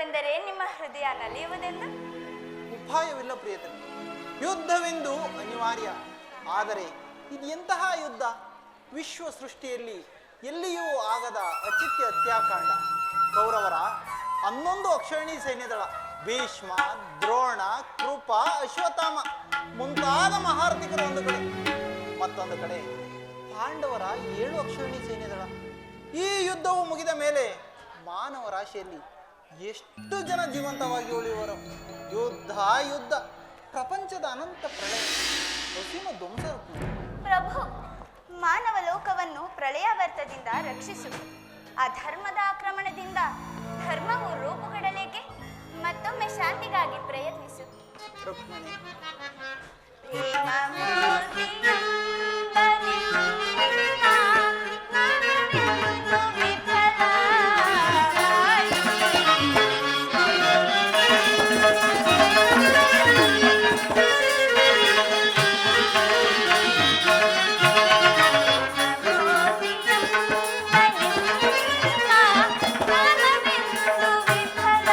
ಯುದ್ಧವೆಂದರೆ ನಿಮ್ಮ ಹೃದಯ ನಲಿಯುವುದೆಂದು? ಉಪಾಯವಿಲ್ಲ ಪ್ರಿಯತನೆ, ಯುದ್ಧವೆಂದು ಅನಿವಾರ್ಯ. ಆದರೆ ಇದು ಎಂತಹ ಯುದ್ಧ? ವಿಶ್ವ ಸೃಷ್ಟಿಯಲ್ಲಿ ಎಲ್ಲಿಯೂ ಆಗದ ಅಚಿತ್ಯ ಹತ್ಯಾಕಾಂಡ. ಕೌರವರ 11 ಅಕ್ಷರಣಿ ಸೈನ್ಯದಳ, ಭೀಷ್ಮ, ದ್ರೋಣ, ಕೃಪ, ಅಶ್ವತ್ಥಾಮ ಮುಂತಾದ ಮಹಾರಥಿಕರು ಒಂದು ಕಡೆ, ಮತ್ತೊಂದು ಕಡೆ ಪಾಂಡವರ 7 ಅಕ್ಷರಣಿ ಸೈನ್ಯದಳ. ಈ ಯುದ್ಧವು ಮುಗಿದ ಮೇಲೆ ಮಾನವ ರಾಶಿಯಲ್ಲಿ ಎಷ್ಟು ಜನ ಜೀವಂತವಾಗಿ ಉಳಿಯುವರು? ಯುದ್ಧ ಯುದ್ಧ, ಪ್ರಪಂಚದ ಅನಂತ ಪ್ರಳಯ, ಅಸೀಮ ಧ್ವಂಸ. ಪ್ರಭು, ಮಾನವ ಲೋಕವನ್ನು ಪ್ರಳಯಾವರ್ತದಿಂದ ರಕ್ಷಿಸು. ಅಧರ್ಮದ ಆಕ್ರಮಣದಿಂದ ಧರ್ಮವು ರೂಪುಗೊಳ್ಳಲೇಕೆ? ಮತ್ತೊಮ್ಮೆ ಶಾಂತಿಗಾಗಿ ಪ್ರಯತ್ನಿಸು. ರುಕ್ಮಿಣಿ, ವಿಠಲ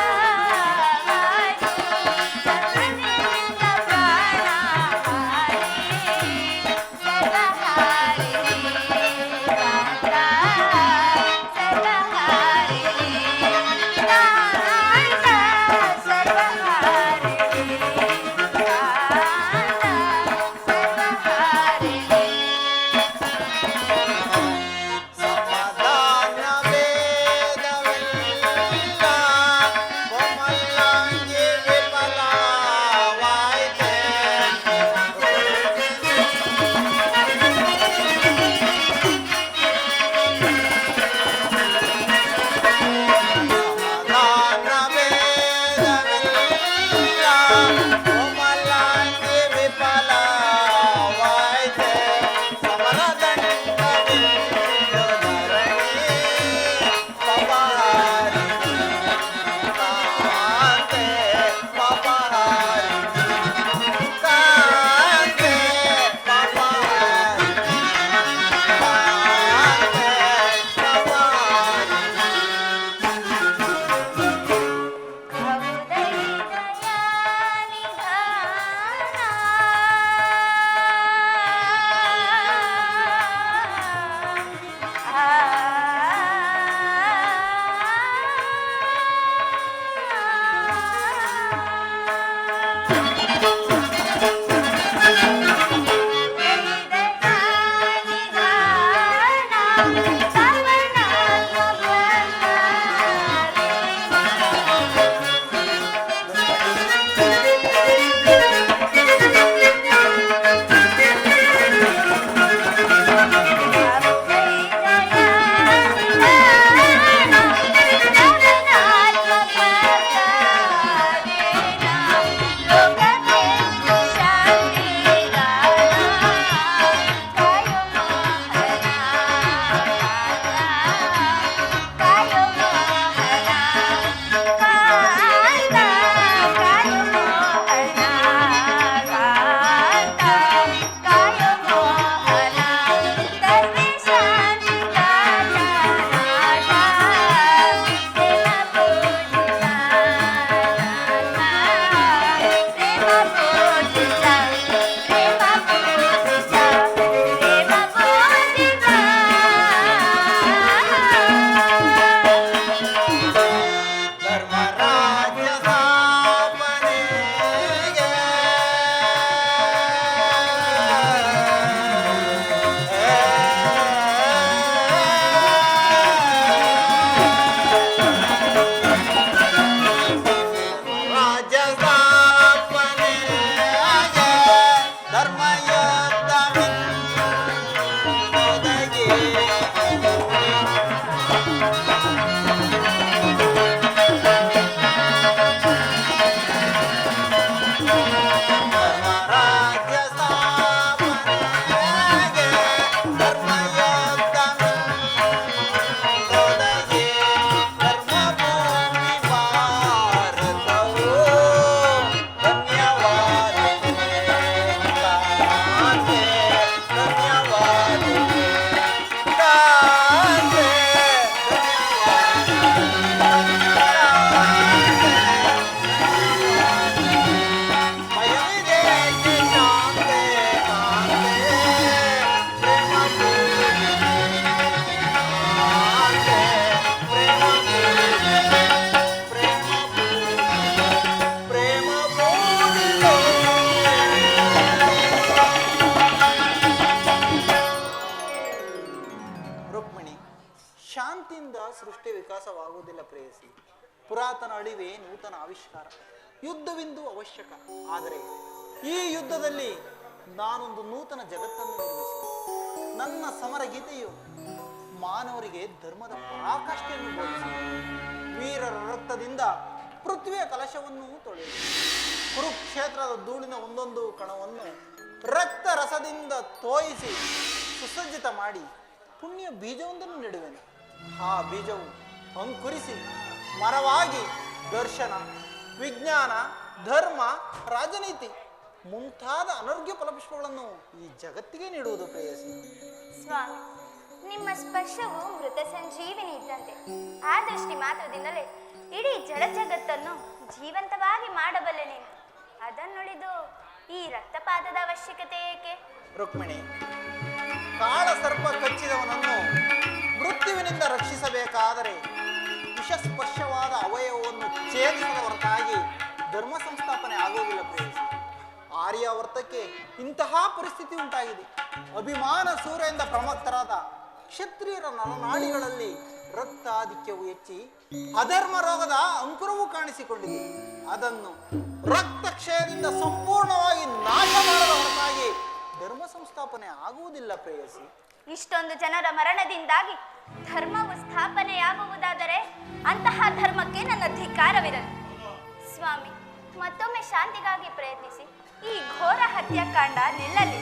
ನಡುವೆ ನೂತನ ಆವಿಷ್ಕಾರ. ಯುದ್ಧವೆಂದು ಅವಶ್ಯಕ, ಆದರೆ ಈ ಯುದ್ಧದಲ್ಲಿ ನಾನೊಂದು ನೂತನ ಜಗತ್ತನ್ನು ನಿರ್ಮಿಸಿದೆ. ನನ್ನ ಸಮರ ಗೀತೆಯು ಮಾನವರಿಗೆ ಧರ್ಮದ ಪರಾಕಾಷ್ಠೆಯನ್ನು ಬೋಧಿಸಿದೆ. ವೀರರ ರಕ್ತದಿಂದ ಪೃಥ್ವಿಯ ಕಲಶವನ್ನು ತೊಳೆಯಿದೆ. ಕುರುಕ್ಷೇತ್ರದ ಧೂಳಿನ ಒಂದೊಂದು ಕಣವನ್ನು ರಕ್ತ ರಸದಿಂದ ತೋಯಿಸಿ ಸುಸಜ್ಜಿತ ಮಾಡಿ ಪುಣ್ಯ ಬೀಜವೊಂದನ್ನು ನೆಡುವೆನು. ಆ ಬೀಜವು ಅಂಕುರಿಸಿ ಮರವಾಗಿ ದರ್ಶನ, ವಿಜ್ಞಾನ, ಧರ್ಮ, ರಾಜನೀತಿ ಮುಂತಾದ ಅನರ್ಘ್ಯ ಫಲಪುಷ್ಪಗಳನ್ನು ಈ ಜಗತ್ತಿಗೆ ನೀಡುವುದು ಪ್ರೇಯಸಿ. ಸ್ವಾಮಿ, ನಿಮ್ಮ ಸ್ಪರ್ಶವು ಮೃತ ಸಂಜೀವಿನಿ ಇದ್ದಂತೆ. ಆ ದೃಷ್ಟಿ ಮಾತ್ರದಿಂದಲೇ ಇಡೀ ಜಡ ಜಗತ್ತನ್ನು ಜೀವಂತವಾಗಿ ಮಾಡಬಲ್ಲೆ ನೀನು. ಅದನ್ನುಳಿದು ಈ ರಕ್ತಪಾತದ ಅವಶ್ಯಕತೆ ಏಕೆ? ರುಕ್ಮಿಣಿ, ಕಾಳ ಸರ್ಪ ಕಚ್ಚಿದವನನ್ನು ಮೃತ್ಯುವಿನಿಂದ ರಕ್ಷಿಸಬೇಕಾದರೆ ವಿಷಸ್ಪರ್ಶವಾದ ಅವಯವವನ್ನು ಛೇದಿಸದ ಹೊರತಾಗಿ ಧರ್ಮ ಸಂಸ್ಥಾಪನೆ ಆಗುವುದಿಲ್ಲ ಪ್ರೇಯಸಿ. ಆರ್ಯಾವರ್ತಕ್ಕೆ ಇಂತಹ ಪರಿಸ್ಥಿತಿ ಉಂಟಾಗಿದೆ. ಅಭಿಮಾನ ಸೂರ್ಯದಿಂದ ಪ್ರಮತ್ತರಾದ ಕ್ಷತ್ರಿಯರ ನರನಾಡಿಗಳಲ್ಲಿ ರಕ್ತಾಧಿಕ್ಯವು ಹೆಚ್ಚಿ ಅಧರ್ಮ ರೋಗದ ಅಂಕುರವು ಕಾಣಿಸಿಕೊಂಡಿದೆ. ಅದನ್ನು ರಕ್ತಕ್ಷಯದಿಂದ ಸಂಪೂರ್ಣವಾಗಿ ನಾಶ ಮಾಡದ ಹೊರತಾಗಿ ಧರ್ಮ ಸಂಸ್ಥಾಪನೆ ಆಗುವುದಿಲ್ಲ ಪ್ರೇಯಸಿ. ಇಷ್ಟೊಂದು ಜನರ ಮರಣದಿಂದಾಗಿ ಧರ್ಮವು ಸ್ಥಾಪನೆಯಾಗುವುದಾದರೆ ಅಂತಹ ಧರ್ಮಕ್ಕೆ ನನ್ನ ಧಿಕ್ಕಾರವಿರದು. ಸ್ವಾಮಿ, ಮತ್ತೊಮ್ಮೆ ಶಾಂತಿಗಾಗಿ ಪ್ರಯತ್ನಿಸಿ. ಈ ಘೋರ ಹತ್ಯಾಕಾಂಡ ನಿಲ್ಲಲಿ.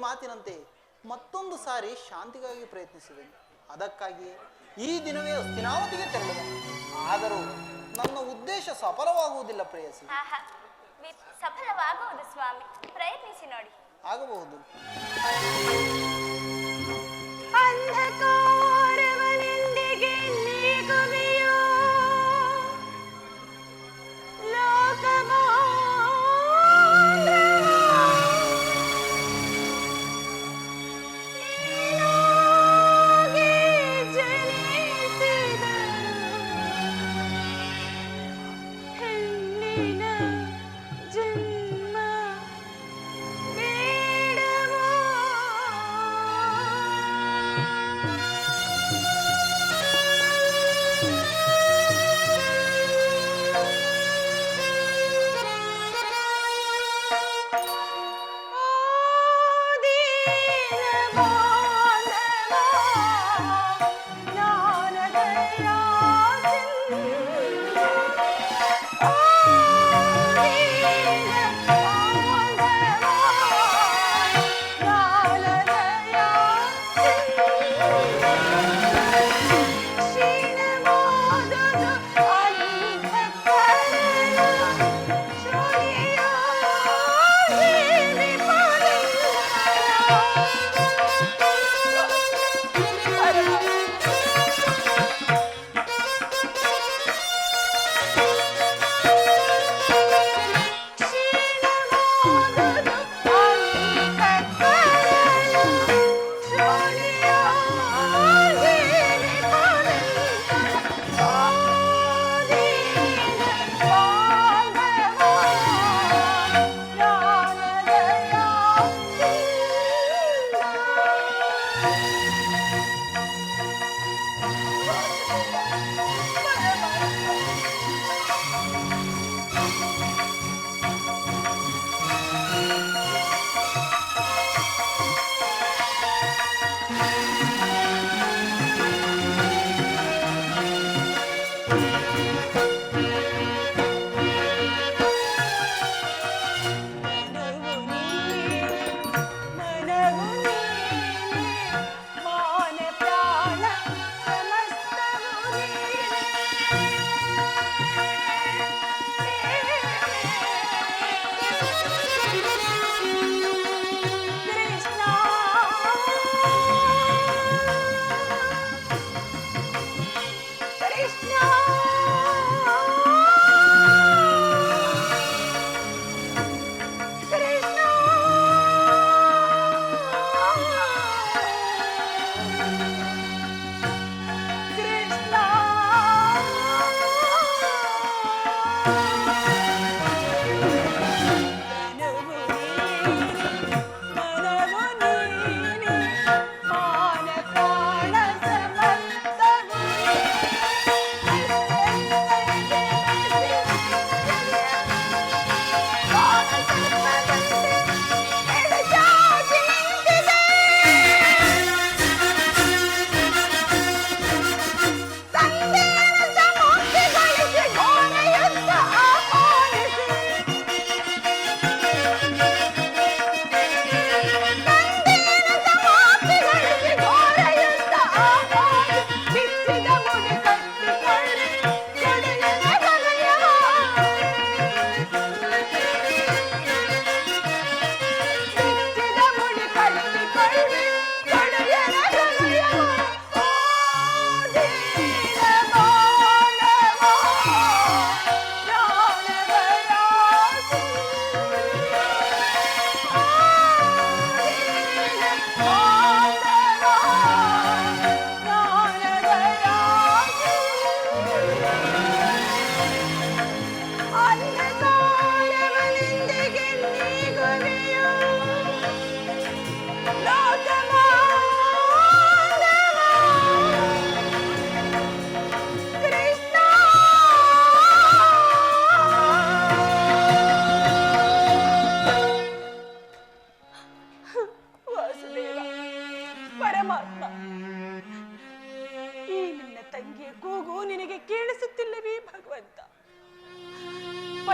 ಮಾತಿನಂತೆ ಮತ್ತೊಂದು ಸಾರಿ ಶಾಂತಿಗಾಗಿ ಪ್ರಯತ್ನಿಸಿದೆನು. ಅದಕ್ಕಾಗಿ ಈ ದಿನವೇ ಹಸ್ತಿನಾವತಿಗೆ ತೆರಳಿದೆ. ಆದರೂ ನನ್ನ ಉದ್ದೇಶ ಸಫಲವಾಗುವುದಿಲ್ಲ ಪ್ರೇಯಸಿ. ಆಹಾ, ಸಫಲವಾಗುವುದು ಸ್ವಾಮಿ, ಪ್ರಯತ್ನಿಸಿ ನೋಡಿ. ಆಗಬಹುದು. ಅಂಧಕಾರವನೆಂದಿಗೆ ನೀಗುವೆಯೋ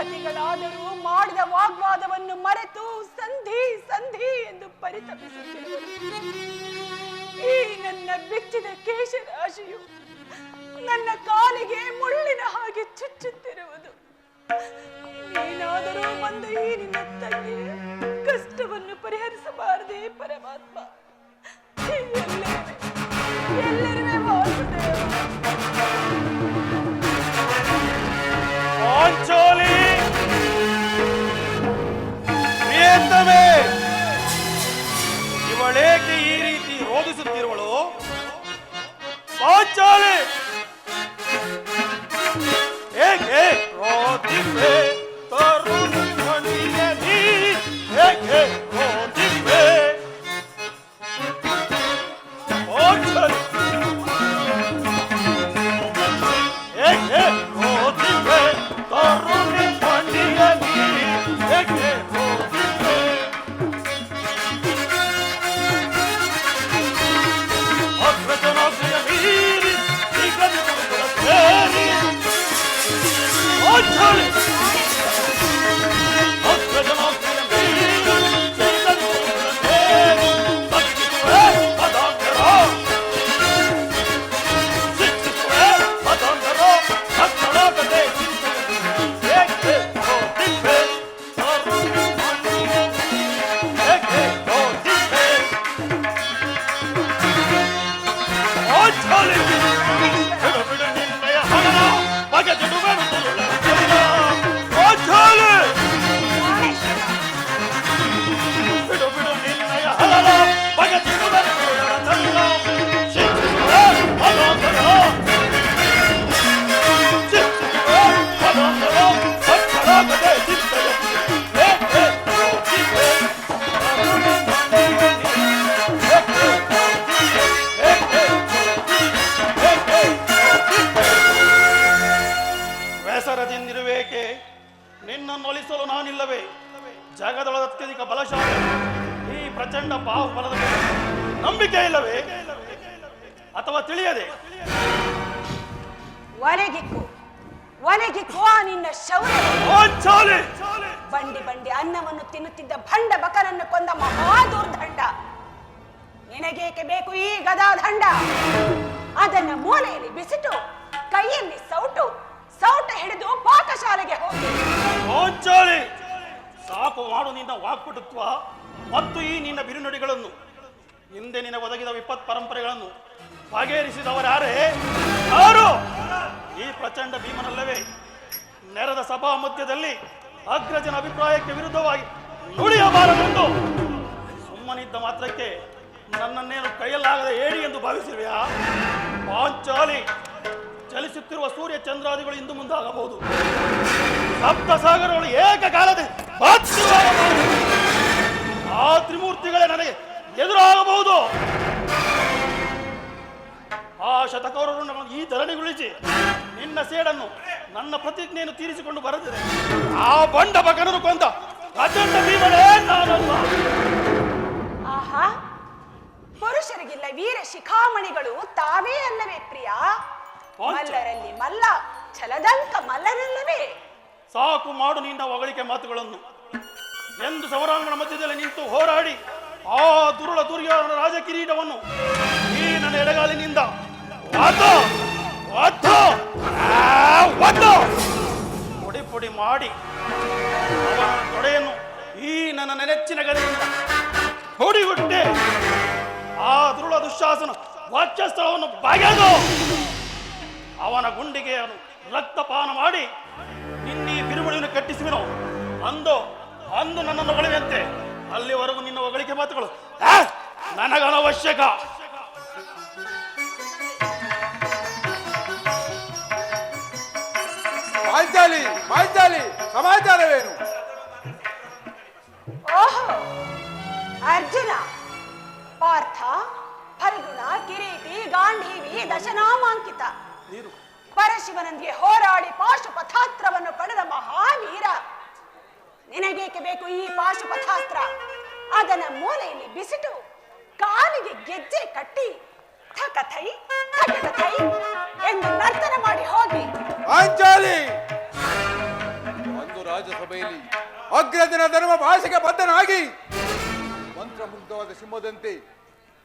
ಪತಿಗಳಾದರೂ ಮಾಡಿದ ವಾಗ್ವಾದವನ್ನು ಮರೆತು ಸಂಧಿ ಸಂಧಿ ಎಂದು ಪರಿತಪಿಸುತ್ತಿರುವರು. ಈ ನನ್ನ ಬಿಚ್ಚಿದ ಕೇಶರಾಶಿಯು ನನ್ನ ಕಾಲಿಗೆ ಮುಳ್ಳಿನ ಹಾಗೆ ಚುಚ್ಚುತ್ತಿರುವುದು. ನೀನಾದರೂ ಬಂದ ಈ ನಿನ್ನ ತಂಗಿಯ ಕಷ್ಟವನ್ನು ಪರಿಹರಿಸಬಾರದೆ ಪರಮಾತ್ಮ? ಎಲ್ಲರಿವೆ ವಾಸುದೇವ. ಪಾಂಚಾಲಿ ಪ್ರಿಯತಮೆ, ಇವಳೇಕೆ ಈ ರೀತಿ ರೋಧಿಸುತ್ತಿರುವಳು? ಪಾಂಚಾಲಿ ಏಕೆ ರೋಧಿಸುವೆ? ತರುಣಿಯ ನೀ ಏಕೆ ರೋಧಿಸುವೆ? ಪಾಂಚಾಲಿ ಏಕೆ ರೋಧಿಸುವೆ? ತರುಣಿಯ ನೀ ಏಕೆ ರೋಧಿಸುವೆ? ಅಗ್ರಜನಾಗ್ರಯ ಮೀರಿ ನಿಗದಿ ಗುರುಗಳ ಸೇರಿ ಪಾಂಚಾಲಿ ಅಗ್ರಜನಾಗ್ರಯ ಮೀರಿ ನಿಗದಿ ಗುರುಗಳ ಸೇರಿ ಬದುಕಿಸುವೆ ಪದಾಂತರ ಶಿಕ್ಷಿಸುವೆ ಪದಾಂತರ ಸಕ್ಕಳಾಗದೆ ಏಕೆ ರೋಧಿಸುವೆ? ತರುಣಿಯ ಏಕೆ ರೋಧಿಸುವೆ? ಪಾಂಚಾಲಿ ಬಿಡು ಬಿಡು ನಿನ್ನಯ ಹಣನ ಬಗೆದಿಡುವೆನು ದುರುಳ ಜನ. ಪಾಂಚಾಲಿ ಬಿಡು ಬಿಡು ನಿನ್ನಯ ಹಣನ ಬಗೆದಿಡುವೆನು ದುರುಳ ಜನ. ಶಿಕ್ಷಿಸುವೆ ಪದಾಂತರ ಶಿಕ್ಷಿಸುವೆ ಪದಾಂತರ ಸಕ್ಕಳಾಗದೆ ಚಿಂತೆಯ ಏಕೆ ರೋಧಿಸುವೆ? ಬೇಸರದಿಂದಿರುವೇಕೆ? ನಿನ್ನನ್ನು ಒಲಿಸಲು ನಾನಿಲ್ಲವೇ? ಜಗದೊಳಗೆ ಅತ್ಯಧಿಕ ಬಲಶಾಲಿ ಈ ಪ್ರಚಂಡ ಬಾಹುಬಲದ ಮೇಲೆ ನಂಬಿಕೆ ಇಲ್ಲವೇ? ಅಥವಾ ತಿಳಿಯದೆ ಒಲೆಗಿಕ್ಕೋ ಆ ನಿನ್ನ ಶೌರ್ಯ. ಪಾಂಚಾಲಿ ಬಂಡಿ ಬಂಡಿ ಅನ್ನವನ್ನು ತಿನ್ನುತ್ತಿದ್ದ ಭಂಡ ಬಕನನ್ನು ಕೊಂದ ಮಹಾದುರ್ದಂಡ. ನಿನಗೇಕೆ ಬೇಕು ಈ ಗದಾದಂಡ? ಅದನ್ನ ಮೂಲೆಯಲ್ಲಿ ಬಿಸಿಟು ಕೈಯಲ್ಲಿ ಸೌಟು ಹಿಡಿದು ಪಾಕಶಾಲೆಗೆ ಹೋಗಿ. ಪಾಂಚಾಲಿ ಸಾಕು ಮಾಡು ನಿನ್ನ ವಾಕ್ಪಟುತ್ವ ಮತ್ತು ಈ ನಿನ್ನ ಬಿರುನುಡಿಗಳನ್ನು. ಹಿಂದೆ ನಿನ್ನ ಒದಗಿದ ವಿಪತ್ ಪರಂಪರೆಗಳನ್ನು ಬಗೆಹರಿಸಿದವರ್ಯಾರೇ? ಯಾರು? ಈ ಪ್ರಚಂಡ ಭೀಮನಲ್ಲವೇ? ನೆರೆದ ಸಭಾ ಮಧ್ಯದಲ್ಲಿ ಅಗ್ರಜನ ಅಭಿಪ್ರಾಯಕ್ಕೆ ವಿರುದ್ಧವಾಗಿ ನುಡಿಯಬಾರದೆಂದು ಸುಮ್ಮನಿದ್ದ ಮಾತ್ರಕ್ಕೆ ನನ್ನನ್ನೇನು ಕೈಯಲ್ಲಾಗದ ಏಡಿ ಎಂದು ಭಾವಿಸಿರುವೆಯಾ? ಪಾಂಚಾಲಿ ಚಲಿಸುತ್ತಿರುವ ಸೂರ್ಯ ಚಂದ್ರಾದಿಗಳು ಇಂದು ಮುಂದಾಗಬಹುದು. ಸಪ್ತ ಸಾಗರಗಳು ಏಕಕಾಲದಲ್ಲಿ ಆ ತ್ರಿಮೂರ್ತಿಗಳೇ ನನಗೆ ಎದುರಾಗಬಹುದು. ಆ ಶತಕೌರವರನ್ನು ಈ ಧರಣಿಗೊಳಿಸಿ ನಿನ್ನ ಸೇಡನ್ನು ನನ್ನ ಪ್ರತಿಜ್ಞೆಯನ್ನು ತೀರಿಸಿಕೊಂಡು ಬರೆದಿದೆ. ಆ ಬಂಡ ಬಕನನ್ನು ಕೊಂದ ಪ್ರಚಂಡ ಭೀಮನೇ ನಾನಲ್ಲ. ಆಹಾ, ಪುರುಷರಿಗಿಲ್ಲ ವೀರ ಶಿಖಾಮಣಿಗಳು ತಾವೇ ಅಲ್ಲವೇ ಪ್ರಿಯ? ಮಲ್ಲರಲ್ಲಿ ಮಲ್ಲ, ಛಲದಂಕ ಮಲ್ಲರಲ್ಲವೇ? ಸಾಕು ಮಾಡು ನಿನ್ನ ಹೊಗಳಿಕೆ ಮಾತುಗಳನ್ನು. ಎಂದು ಸಮರಾಂಗಣ ಮಧ್ಯದಲ್ಲಿ ನಿಂತು ಹೋರಾಡಿ ಆ ದುರುಳ ದುರ್ಯೋಧನ ರಾಜಕಿರೀಟವನ್ನು ಈ ನನ್ನ ಎಡಗಾಲಿನಿಂದ ಪುಡಿ ಪುಡಿ ಮಾಡಿ ಅವನ ತೊಡೆಯನ್ನು ಈ ನನ್ನ ನೆನೆಚ್ಚಿನ ಗದೆಯಿಂದ ಹೊಡಿಗುಟ್ಟೆ ಆ ದುರುಳ ದುಶ್ಯಾಸನ ವಾಚ್ಯಸ್ಥಳವನ್ನು ಬಗೆದು ಅವನ ಗುಂಡಿಗೆ ರಕ್ತಪಾನ ಮಾಡಿ ನಿನ್ನೀ ಬಿರುಮುಡಿಯನ್ನು ಕಟ್ಟಿಸುವೆನು. ಅಂದು ನನ್ನನ್ನು ಹೊಗಳಿದಂತೆ ಅಲ್ಲಿವರೆಗೂ ನಿನ್ನ ಹೊಗಳಿಕೆ ಮಾತುಗಳು ನನಗನವಶ್ಯಕ. ಪಾಂಚಾಲಿ ಸಮಾಚಾರವೇನು? ಓಹೋ, ಅರ್ಜುನ, ಪಾರ್ಥ, ಫಲ್ಗುಣ, ಕಿರೀಟಿ, ಗಾಂಧೀವಿ, ದಶನಾಮಾಂಕಿತ ಪರಶಿವನೊಂದಿಗೆ ಹೋರಾಡಿ ಪಾಶುಪಥಾಸ್ತ್ರವನ್ನು ಪಡೆದ ಮಹಾವೀರ. ನಿನಗೇಕೆ ಬೇಕು ಈ ಪಾಶುಪಥಾಸ್ತ್ರ? ಅದನ್ನ ಮೂಲೆಯಲ್ಲಿ ಬಿಸಿಟು ಕಾಲಿಗೆ ಗೆಜ್ಜೆ ಕಟ್ಟಿ ಥಕಥೈ ಥಕಥೈ ಎಂದು ನರ್ತನ ಮಾಡಿ ಹೋಗಿ. ಪಾಂಚಾಲಿ, ಒಂದು ರಾಜಸಭೆಯಲ್ಲಿ ಅಗ್ರದಿನ ಧರ್ಮ ಭಾಷೆಗೆ ಬದ್ಧನಾಗಿ ಮಂತ್ರಮುಗ್ಧವಾದ ಸಿಂಹದಂತೆ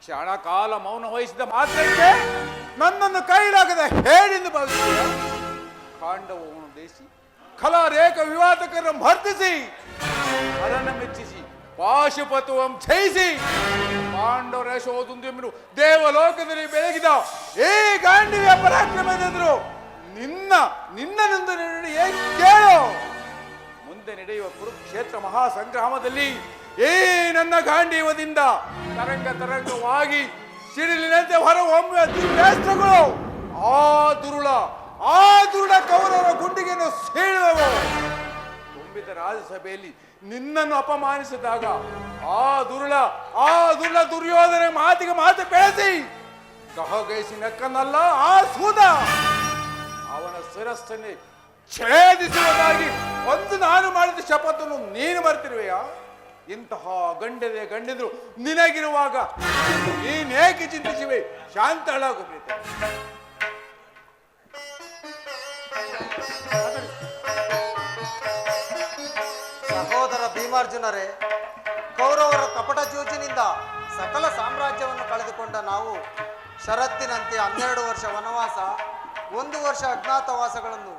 ಕ್ಷಣ ಕಾಲ ಮೌನ ವಹಿಸಿದ ಮಾತ್ರಕ್ಕೆ ನನ್ನನ್ನು ಕೈಲಾಗದ ಹೇಳಿಂದು ಭಾವಿಸಿದ ಕಾಂಡವವನ್ನು ದೇಶಿ ಕಲಾರೇಖ ವಿವಾದಕರನ್ನು ಭರ್ತಿಸಿ ಅದನ್ನು ಮೆಚ್ಚಿಸಿ ಪಾಶುಪತುವಂ ಛಯಿಸಿ ಪಾಂಡವರ ಯಶೋಧುಂದು ದೇವಲೋಕದಲ್ಲಿ ಬೆಳಗಿದ ಈ ಗಾಂಡಿವ್ಯ ಪರಾಕ್ರಮದೆದುರು ನಿನ್ನನೊಂದು ನಿರ್ಣಯ ಕೇಳು. ಮುಂದೆ ನಡೆಯುವ ಕುರುಕ್ಷೇತ್ರ ಮಹಾಸಂಗ್ರಾಮದಲ್ಲಿ ಈ ನನ್ನ ಗಾಂಡೀವದಿಂದ ತರಂಗವಾಗಿ ಸಿಡಿಲಿನಂತೆ ಹೊರಹೊಮ್ಮುವ ದಿವ್ಯಾಸ್ತ್ರಗಳು ಆ ದುರುಳ ಕೌರವರ ಗುಂಡಿಗೆಯನ್ನು ಸೀಳುವವು. ತುಂಬಿದ ರಾಜಸಭೆಯಲ್ಲಿ ನಿನ್ನನ್ನು ಅಪಮಾನಿಸಿದಾಗ ಆ ದುರುಳ ದುರ್ಯೋಧನ ಮಾತಿಗೆ ಮಾತು ಬೆಳೆಸಿ ಗಹಗೈಸಿ ನಕ್ಕನ್ನಲ್ಲ ಆ ಸೂದ ಅವನ ಶಿರಸ್ಸನ್ನೇ ಛೇದಿಸುವುದಾಗಿ ಒಂದು ನಾನು ಮಾಡಿದ ಶಪಥವನ್ನು ನೀನು ಮರೆತಿರುವೆಯಾ? ಇಂತಹ ಗಂಡೆದ್ರು ನಿನಗಿರುವಾಗ ನೀನೇಕೆ ಚಿಂತಿಸಿವೆ? ಶಾಂತಳಾಗು ಪ್ರೀತಿ. ಸಹೋದರ ಭೀಮಾರ್ಜುನರೇ, ಕೌರವರ ಕಪಟ ಜೂಜಿನಿಂದ ಸಕಲ ಸಾಮ್ರಾಜ್ಯವನ್ನು ಕಳೆದುಕೊಂಡ ನಾವು ಷರತ್ತಿನಂತೆ 12 ವರ್ಷ ವನವಾಸ, 1 ವರ್ಷ ಅಜ್ಞಾತವಾಸಗಳನ್ನು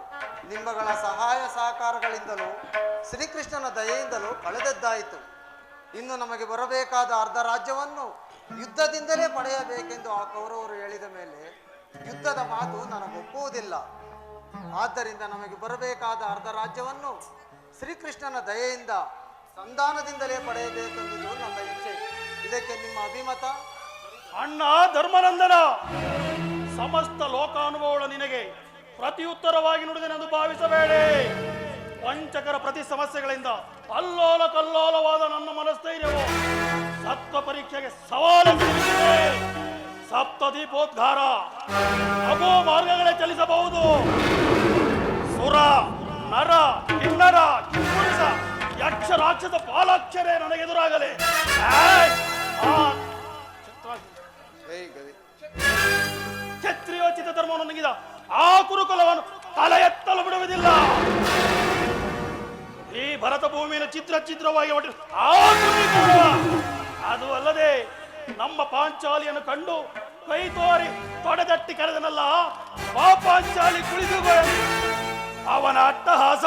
ನಿಮ್ಮಗಳ ಸಹಾಯ ಸಹಕಾರಗಳಿಂದಲೂ ಶ್ರೀಕೃಷ್ಣನ ದಯೆಯಿಂದಲೂ ಕಳೆದದ್ದಾಯಿತು. ಇನ್ನು ನಮಗೆ ಬರಬೇಕಾದ ಅರ್ಧ ರಾಜ್ಯವನ್ನು ಯುದ್ಧದಿಂದಲೇ ಪಡೆಯಬೇಕೆಂದು ಆ ಕೌರವರು ಹೇಳಿದ ಮೇಲೆ ಯುದ್ಧದ ಮಾತು ನನಗೊಪ್ಪುವುದಿಲ್ಲ. ಆದ್ದರಿಂದ ನಮಗೆ ಬರಬೇಕಾದ ಅರ್ಧ ರಾಜ್ಯವನ್ನು ಶ್ರೀಕೃಷ್ಣನ ದಯೆಯಿಂದ ಸಂಧಾನದಿಂದಲೇ ಪಡೆಯಬೇಕೆಂಬುದು ನನ್ನ ಇಚ್ಛೆ. ಇದಕ್ಕೆ ನಿಮ್ಮ ಅಭಿಮತ? ಅಣ್ಣ ಧರ್ಮನಂದನ, ಸಮಸ್ತ ಲೋಕಾನುಭವಗಳು ನಿನಗೆ ಪ್ರತಿಯುತ್ತರವಾಗಿ ನುಡಿದೆನೆಂದು ಭಾವಿಸಬೇಡಿ. ವಂಚಕರ ಪ್ರತಿ ಸಮಸ್ಯೆಗಳಿಂದ ಅಲ್ಲೋಲ ಕಲ್ಲೋಲವಾದ ನನ್ನ ಮನಸ್ಥೈರ್ಯವು ಸತ್ವ ಪರೀಕ್ಷೆಗೆ ಸವಾಲೆನಿಸಿದೆ. ಸಪ್ತ ದೀಪೋದ್ಗಾರ ಅಗೋ ಮಾರ್ಗಗಳೇ ಚಲಿಸಬಹುದು. ಸುರ, ನರ, ಕಿನ್ನರ, ಕಿಂಪುರುಷ, ಯಕ್ಷ, ರಾಕ್ಷಸ, ಪಾಲಾಕ್ಷರೇ ನನಗೆದುರಾಗಲಿ. ಕ್ಷತ್ರಿಯೋಚಿತ ಧರ್ಮವನ್ನು ನುಂಗಿದ ಆ ಕುರುಕುಲವನ್ನು ತಲೆ ಎತ್ತಲು ಬಿಡುವುದಿಲ್ಲ. ಈ ಭರತ ಭೂಮಿಯನ್ನು ಚಿತ್ರವಾಗಿ ಹೊಟ್ಟೆ ಆ ಕುರುಕುಲ. ಅದು ಅಲ್ಲದೆ ನಮ್ಮ ಪಾಂಚಾಲಿಯನ್ನು ಕಂಡು ಕೈ ತೋರಿ ತೊಡೆದಟ್ಟಿ ಕರೆದನಲ್ಲ ಆ ಪಾಂಚಾಲಿ ಕುಳಿತುಕೊಳ್ಳಿ. ಅವನ ಅಟ್ಟಹಾಸ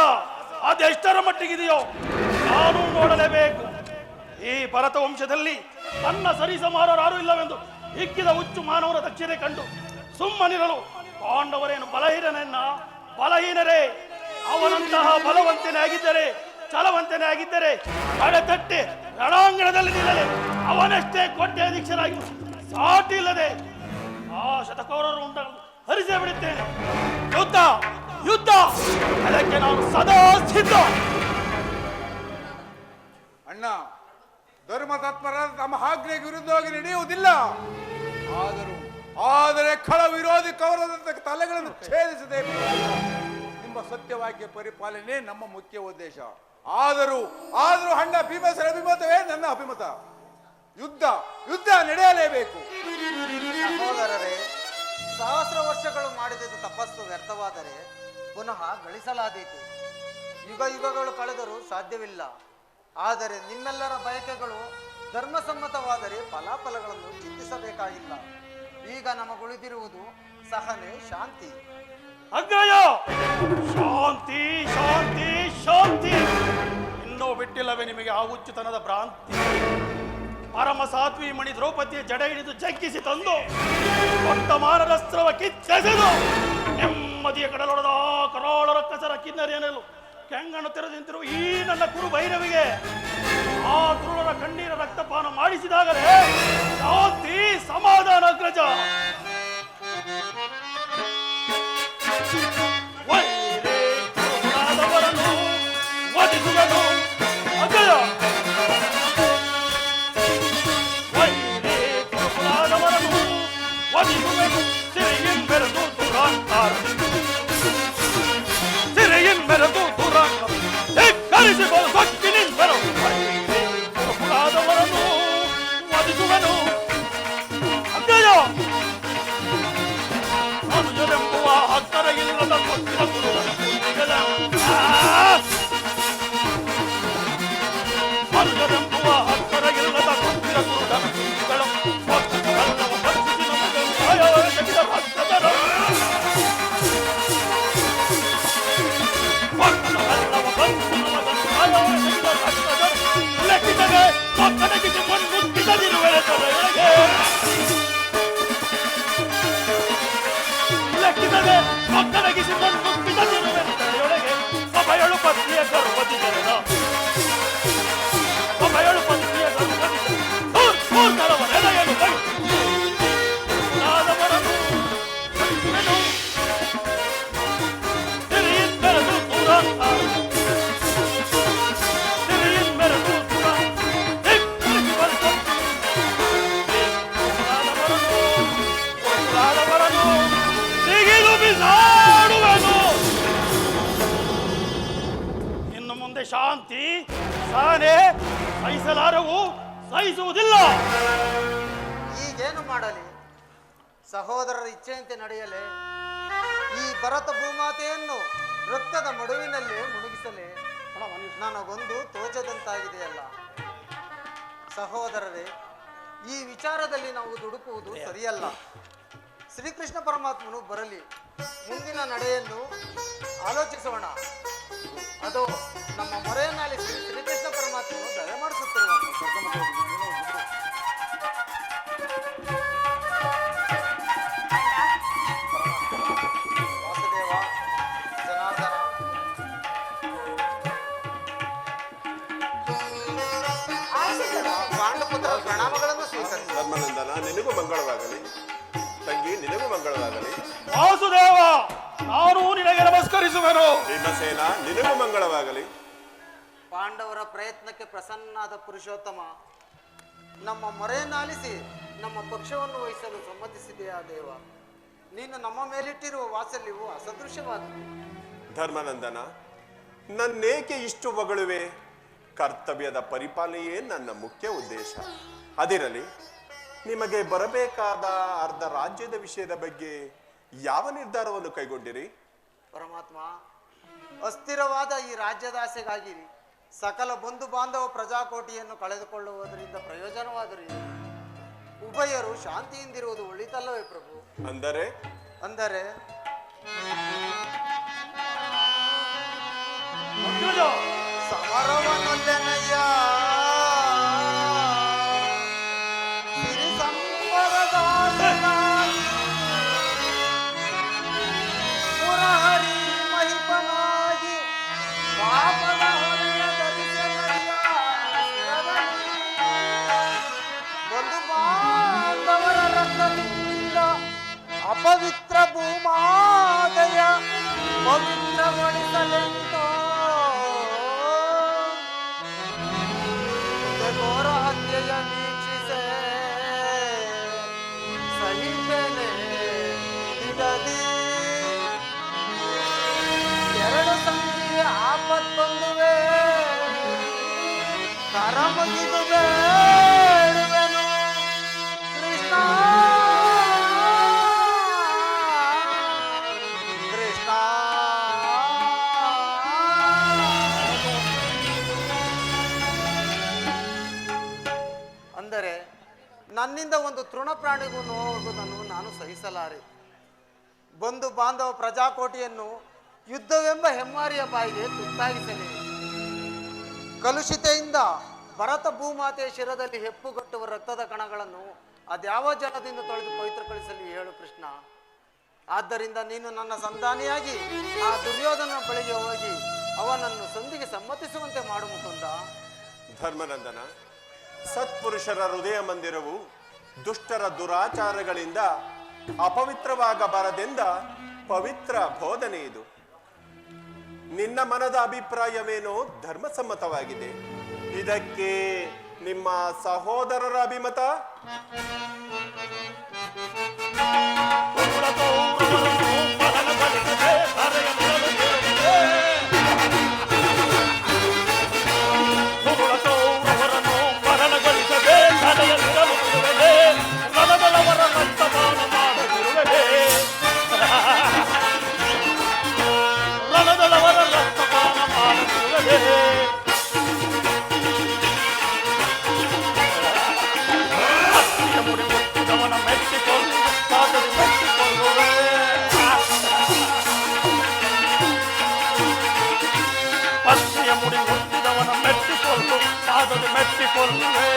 ಅದೆಷ್ಟರ ಮಟ್ಟಿಗಿದೆಯೋ ನಾನು ನೋಡಲೇಬೇಕು. ಈ ಭರತ ವಂಶದಲ್ಲಿ ತನ್ನ ಸರಿಸಮಾನರಾರೂ ಇಲ್ಲವೆಂದು ಹಿಕ್ಕಿದ ಹುಚ್ಚು ಮಾನವರ ದಕ್ಷಿಣೆ ಕಂಡು ಸುಮ್ಮನಿರಲು ಪಾಂಡವರೇನು ಬಲಹೀನರೇ? ಅವನಂತಹ ಬಲವಂತನೇ ಆಗಿದ್ದರೆ, ಛಲವಂತನೇ ಆಗಿದ್ದರೆ ತಡೆತಟ್ಟಿ ರಣಾಂಗಣದಲ್ಲಿ ನಿಲ್ಲಲೆ ಅವನಷ್ಟೇ ಕೋಟ್ಯಾಧೀಶರಾಗಿ ಸಾಟಿ ಇಲ್ಲದೆ ಆ ಶತಕೌರವರು ಉಂಡ ಹರಿಸೇ ಬಿಡುತ್ತೇನೆ. ಯುದ್ಧ ಅದಕ್ಕೆ ನಾನು ಸದಾ ಸಿದ್ಧ. ಅಣ್ಣ, ಧರ್ಮ ತತ್ಪರ ತಮ್ಮ ಆಜ್ಞೆಗೆ ವಿರುದ್ಧವಾಗಿ ನಡೆಯುವುದಿಲ್ಲ. ಆದರೆ ಖಳ ವಿರೋಧಿ ಕೌರವರ ತಲೆಗಳನ್ನು ಛೇದಿಸದೆ ನಿಮ್ಮ ಸತ್ಯವಾಕ್ಯ ಪರಿಪಾಲನೆ ನಮ್ಮ ಮುಖ್ಯ ಉದ್ದೇಶ. ಆದರೂ ಅಣ್ಣ ಭೀಮಸರ ಅಭಿಮತವೇ ನನ್ನ ಅಭಿಮತ. ಯುದ್ಧ ನಡೆಯಲೇಬೇಕು. ಸಹೋದರರೇ, ಸಹಸ್ರ ವರ್ಷಗಳು ಮಾಡಿದ ತಪಸ್ಸು ವ್ಯರ್ಥವಾದರೆ ಪುನಃ ಗಳಿಸಲಾದೀತು. ಯುಗಗಳು ಕಳೆದರೂ ಸಾಧ್ಯವಿಲ್ಲ. ಆದರೆ ನಿಮ್ಮೆಲ್ಲರ ಬಯಕೆಗಳು ಧರ್ಮಸಮ್ಮತವಾದರೆ ಫಲಾಫಲಗಳನ್ನು ಚಿಂತಿಸಬೇಕಾಗಿಲ್ಲ. ಈಗ ನಮಗುಳಿದಿರುವುದು ಸಹನೆ, ಶಾಂತಿ. ಅಗ್ರಯ, ಶಾಂತಿ ಶಾಂತಿ ಶಾಂತಿ ಇನ್ನೂ ಬಿಟ್ಟಿಲ್ಲವೇ ನಿಮಗೆ ಆ ಹುಚ್ಚುತನದ ಭ್ರಾಂತಿ? ಪರಮ ಸಾಧ್ವಿ ಮಣಿ ದ್ರೌಪದಿಯ ಜಡೆ ಹಿಡಿದು ಜಗ್ಗಿಸಿ ತಂದು ವರ್ತಮಾನದಸ್ತ್ರವ ಕಿಚ್ಚೆಸೆದು ನೆಮ್ಮದಿಯ ಕಡಲೊಡೆದ ಕರಾಳ ರಕ್ಕಸರ ಕಿನ್ನರಿಯನಲು ಕೆಂಗಣ್ಣು ತೆರೆದಿಂತಿರುವ ಈ ನನ್ನ ಕುರು ಭೈರವಿಗೆ ಆ ದುರುಳರ ಕಣ್ಣೀರ ರಕ್ತಪಾನ ಮಾಡಿಸಿದಾಗಲೇ ಶಾಂತಿ ಸಮಾಧಾನ. ಅಗ್ರಜ, ವೈರೇವರನ್ನು ವಧಿಸುವನು. ಅಗ್ರಜ, ವೈರೇವರನ್ನು ವಧಿಸುವನು. ಸಿರಿಯಿನ್ ಬೆರೆದು ದುರಾಂಕಾರ, ಸಿರಿಯಿನ್ ಬೆರೆದು ದುರಾಂಕಾರ ಧಿಕ್ಕರಿಸಿಬಹುದು ಭಕ್ತಿನಿನ್ ಬೆರು. ವೈರೇವರನ್ನು ವಧಿಸುವನು. ಅಗ್ರಜ, ಅನುಜರೆಂಬುವ ಹತ್ತರ ಇಲ್ಲದ ಕೊಟ್ಟಿನ ಗುರುಗಳ ಶಾಂತಿ ಸಹನೆ ಸಹಿಸಲಾರವು, ಸಹಿಸುವುದಿಲ್ಲ. ಈಗೇನು ಮಾಡಲಿ? ಸಹೋದರರ ಇಚ್ಛೆಯಂತೆ ನಡೆಯಲೇ? ಈ ಭರತ ಭೂಮಾತೆಯನ್ನು ರಕ್ತದ ಮಡುವಿನಲ್ಲೇ ಮುಳುಗಿಸಲೇ? ನನಗೊಂದು ತೋಚದಂತಾಗಿದೆಯಲ್ಲ. ಸಹೋದರರೇ, ಈ ವಿಚಾರದಲ್ಲಿ ನಾವು ದುಡುಕುವುದು ಸರಿಯಲ್ಲ. ಶ್ರೀಕೃಷ್ಣ ಪರಮಾತ್ಮನು ಬರಲಿ, ಮುಂದಿನ ನಡೆಯನ್ನು ಆಲೋಚಿಸೋಣ. ಅದು ನಮ್ಮ ಮೊರೆಯನ್ನಾಲಿ ಶ್ರೀಕೃಷ್ಣ ಪರಮಾತ್ಮನು ದಯ ಮಾಡಿಸುತ್ತಿರುವ ವಾಸುದೇವ, ಜನಾರ್ದನ, ಪಾಂಡುಪುತ್ರ ಪ್ರಣಾಮಗಳನ್ನು ಸ್ವೀಕರಿಸಿ. ಧರ್ಮನಂದನ, ನಿನಗೂ ಮಂಗಳವಾಗಲಿ. ತಂಗಿ, ನಿನಗೂ ಮಂಗಳವಾಗಲಿ. ವಾಸುದೇವ, ನಾನು ನಿನಗೆ ನಮಸ್ಕರಿಸುವೆನು. ಭೀಮಸೇನ, ನಿನಗೂ ಮಂಗಳವಾಗಲಿ. ಪಾಂಡವರ ಪ್ರಯತ್ನಕ್ಕೆ ಪ್ರಸನ್ನಾದ ಪುರುಷೋತ್ತಮ, ನಮ್ಮ ಮೊರೆಯನ್ನಾಲಿಸಿ ನಮ್ಮ ಪಕ್ಷವನ್ನು ವಹಿಸಲು ಸಮ್ಮತಿಸಿದೆಯಾ ದೇವ? ನೀನು ನಮ್ಮ ಮೇಲಿಟ್ಟಿರುವ ವಾತ್ಸಲ್ಯವು ಅಸದೃಶ್ಯವಾಗಿದೆ. ಧರ್ಮನಂದನ, ನನ್ನೇಕೆ ಇಷ್ಟು ಹೊಗಳುವೆ? ಕರ್ತವ್ಯದ ಪರಿಪಾಲನೆಯೇ ನನ್ನ ಮುಖ್ಯ ಉದ್ದೇಶ. ಅದಿರಲಿ, ನಿಮಗೆ ಬರಬೇಕಾದ ಅರ್ಧ ರಾಜ್ಯದ ವಿಷಯದ ಬಗ್ಗೆ ಯಾವ ನಿರ್ಧಾರವನ್ನು ಕೈಗೊಂಡಿರಿ? ಪರಮಾತ್ಮ, ಅಸ್ಥಿರವಾದ ಈ ರಾಜ್ಯದಾಸೆಗಾಗಿ ಸಕಲ ಬಂಧು ಬಾಂಧವ ಪ್ರಜಾಕೋಟಿಯನ್ನು ಕಳೆದುಕೊಳ್ಳುವುದರಿಂದ ಪ್ರಯೋಜನವಾದರೂ ಉಭಯರು ಶಾಂತಿಯಿಂದಿರುವುದು ಒಳಿತಲ್ಲವೇ ಪ್ರಭು? ಅಂದರೆ ಸಮರವನೊಲ್ಲೆನಯ್ಯ ಸಿರಿ ಸಂಬರದಾಸನಾಗಿ ಮುರಹರಿ ಮಹಿಪನಾಗಿ ಪಾಪದ ಹೊರೆಯ ಧರಿಸಲಯ್ಯ ಬಂಧು ಬಾಂಧವರ ರಕ್ತದಿಂದ ಅಪವಿತ್ರ ಭೂಮಾದಯ ಪವಿತ್ರಗೊಳಿಸಲೆಂತೋ ಘೋರ ಹತ್ಯೆಯ ವೀಕ್ಷಿಸೆ ಸಹಿಸನೆ ಹಿಡದಿ ಎರಡು ಸಂಧಿಯ ಆಪತ್ ಬಂದುವೆ ಕರ ಮುಗಿದು ಬೇಡುವೆನು ಕೃಷ್ಣ ಕೃಷ್ಣ. ಅಂದರೆ ನನ್ನಿಂದ ಒಂದು ತೃಣಪ್ರಾಣಿಗೂ ನೋವುವುದನ್ನು ನಾನು ಸಹಿಸಲಾರೆ. ಬಂಧು ಬಾಂಧವ ಪ್ರಜಾಕೋಟಿಯನ್ನು ಯುದ್ಧವೆಂಬ ಹೆಮ್ಮಾರಿಯ ಬಾಯಿಗೆ ತುತ್ತಾಗಿಸಲಿ. ಕಲುಷಿತೆಯಿಂದ ಭರತ ಭೂಮಾತೆಯ ಶಿರದಲ್ಲಿ ಹೆಪ್ಪುಗಟ್ಟುವ ರಕ್ತದ ಕಣಗಳನ್ನು ಅದ್ಯಾವ ಜಲದಿಂದ ತೊಳೆದು ಪವಿತ್ರಗೊಳಿಸಲಿ ಹೇಳು ಕೃಷ್ಣ. ಆದ್ದರಿಂದ ನೀನು ನನ್ನ ಸಂಧಾನಿಯಾಗಿ ಆ ದುರ್ಯೋಧನ ಬಳಿಗೆ ಹೋಗಿ ಅವನನ್ನು ಸಂಧಿಗೆ ಸಮ್ಮತಿಸುವಂತೆ ಮಾಡು ಮುಕುಂದ. ಧರ್ಮನಂದನ, ಸತ್ಪುರುಷರ ಹೃದಯ ಮಂದಿರವು ದುಷ್ಟರ ದುರಾಚಾರಗಳಿಂದ ಅಪವಿತ್ರವಾಗಬಾರದೆಂದ ಪವಿತ್ರ ಬೋಧನೆ ಇದು. ನಿನ್ನ ಮನದ ಅಭಿಪ್ರಾಯವೇನೋ ಧರ್ಮಸಮ್ಮತವಾಗಿದೆ. ಇದಕ್ಕೆ ನಿಮ್ಮ ಸಹೋದರರ ಅಭಿಮತ? ಮೆಟ್ಟಿಕೊಳ್ಳುವೆ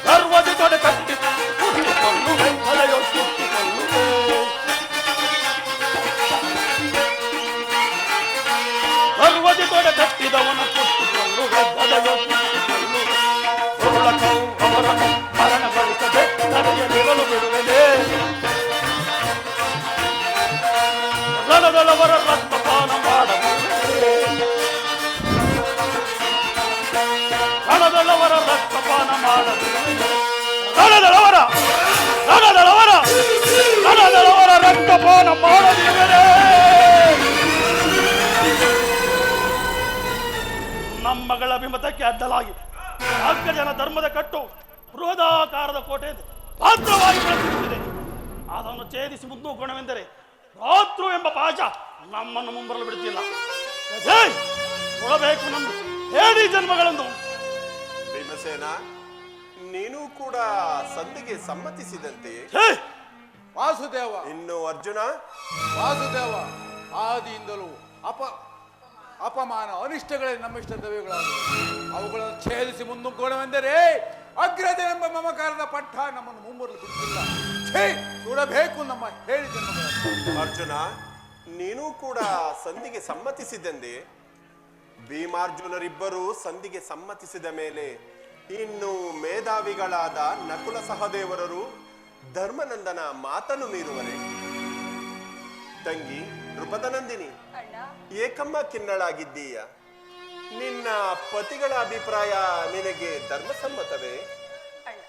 ಗರ್ವದಿ ತೊಡೆ ಕಟ್ಟಿ ಹುಟ್ಟಿಕೊಳ್ಳುವೆ ತಲೆಯೋ ಸುತ್ತಿಕೊಳ್ಳುವೆ ಗರ್ವದಿ ತೊಡೆ ಕಟ್ಟಿದವನ ಸುತ್ತಿಕೊಳ್ಳುವೆ ತಲೆಯೋ ಸುತ್ತಿಕೊಳ್ಳುವೆ ಉರುಳಕವು ಅವರನ್ನು ಮರಣಗೊಳಿಸದೆ ತಲೆಯಲ್ಲಿರಲು ಬಿಡುವೆನೆ ರಣದೊಳವರ ರಕ್ತಪಾನ ಮಾಡಬಾರದೆ ರಣದೊಳವರ ರಕ್ತಪಾನ ಮಾಡಬಾರದೆ ರಣದೊಳವರ ರಕ್ತಪಾನ ಮಾಡದಿರುವರೆ ನಮ್ಮ ಮಗಳ ಅಭಿಮತಕ್ಕೆ ಅಡ್ಡಲಾಗಿ ಅಗ್ಗಜನ ಧರ್ಮದ ಕಟ್ಟು ಬೃಹದಾಕಾರದ ಕೋಟೆ ಪಾತ್ರವಾಗಿ ಬೆಳೆಸುತ್ತಿದೆ. ಅದನ್ನು ಛೇದಿಸಿ ಮುನ್ನೂಕೋಣವೆಂದರೆ ರಾತ್ರು ಎಂಬ ಪಾಶ ನಮ್ಮನ್ನು ಮುಂಬರಲು ಬಿಡುತ್ತಿಲ್ಲ. ಕೊಡಬೇಕು ನಮ್ಮ ಹೇಳಿ ಜನ್ಮಗಳನ್ನು. ಭೀಮಸೇನ, ನೀನು ಕೂಡ ಸಂಧಿಗೆ ಸಮ್ಮತಿಸಿದಂತೆ. ವಾಸುದೇವ, ಇನ್ನು ಅರ್ಜುನ. ವಾಸುದೇವ, ಆದಿಯಿಂದಲೂ ಅಪಮಾನ ಅನಿಷ್ಟಗಳೇ ನಮ್ಮಿಷ್ಟ ದೈವಗಳಾದವು. ಅವುಗಳನ್ನು ಛೇದಿಸಿ ಮುಂದುಗೋಣವೆಂದರೆ ಅಗ್ರಜನೆಂಬ ಮಮಕಾರದ ಪಟ್ಟ ನಮ್ಮನ್ನು ಮುಂಬರಲು ಬಿಡುತ್ತಿಲ್ಲ. ಸುಡಬೇಕು ನಮ್ಮ ಹೇಳಿ ಜನ್ಮಗಳನ್ನು. ಅರ್ಜುನ, ನೀನು ಕೂಡ ಸಂಧಿಗೆ ಸಮ್ಮತಿಸಿದಂತೆ. ಭೀಮಾರ್ಜುನರಿಬ್ಬರು ಸಂಧಿಗೆ ಸಮ್ಮತಿಸಿದ ಮೇಲೆ ಇನ್ನು ಮೇಧಾವಿಗಳಾದ ನಕುಲ ಸಹದೇವರರು ಧರ್ಮನಂದನ ಮಾತನ್ನು ಮೀರುವರೆ. ತಂಗಿ ನೃಪದನಂದಿನಿ, ಏಕಮ್ಮ ಕಿನ್ನಳಾಗಿದ್ದೀಯ. ನಿನ್ನ ಪತಿಗಳ ಅಭಿಪ್ರಾಯ ನಿನಗೆ ಧರ್ಮಸಮ್ಮತವೇ? ಅಣ್ಣ,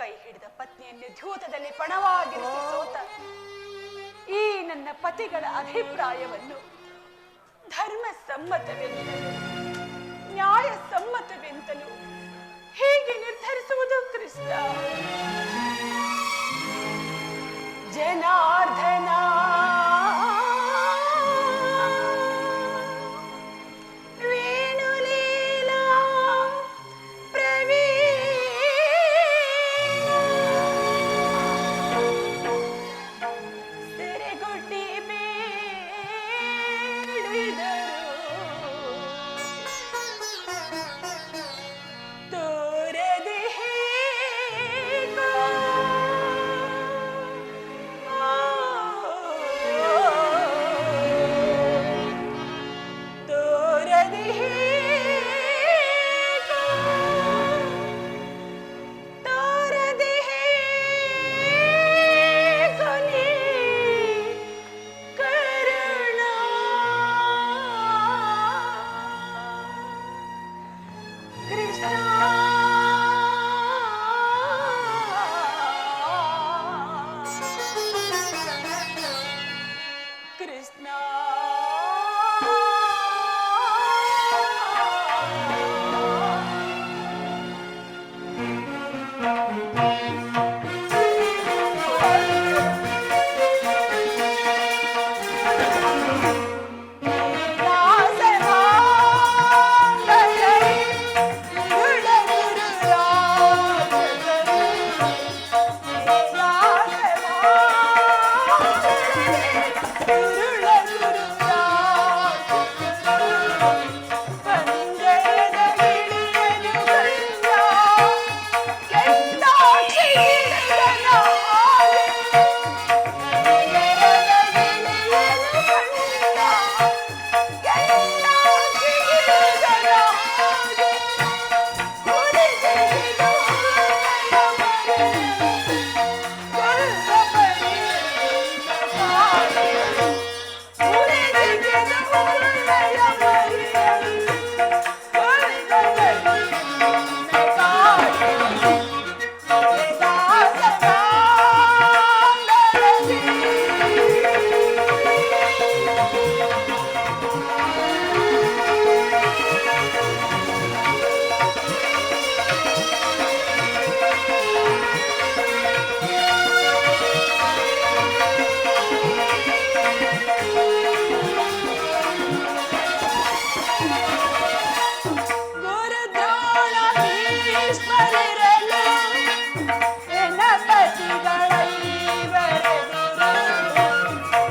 ಕೈ ಹಿಡಿದ ಪತ್ನಿಯನ್ನು ದ್ಯೂತದಲ್ಲಿ ಪಣವಾಗಿರಿಸಿ ಸೋತ ಈ ನನ್ನ ಪತಿಗಳ ಅಭಿಪ್ರಾಯವನ್ನು ಧರ್ಮ ಸಮ್ಮತವೆಂತಲೂ ನ್ಯಾಯ ಸಮ್ಮತವೆಂತಲೂ ಹೇಗೆ ನಿರ್ಧರಿಸುವುದು ಕೃಷ್ಣ? ಜನಾರ್ದನ ವೇಣುಲೀಲಾ ಸೆರೆಗುಡ್ಡಿ ತೋರದೆ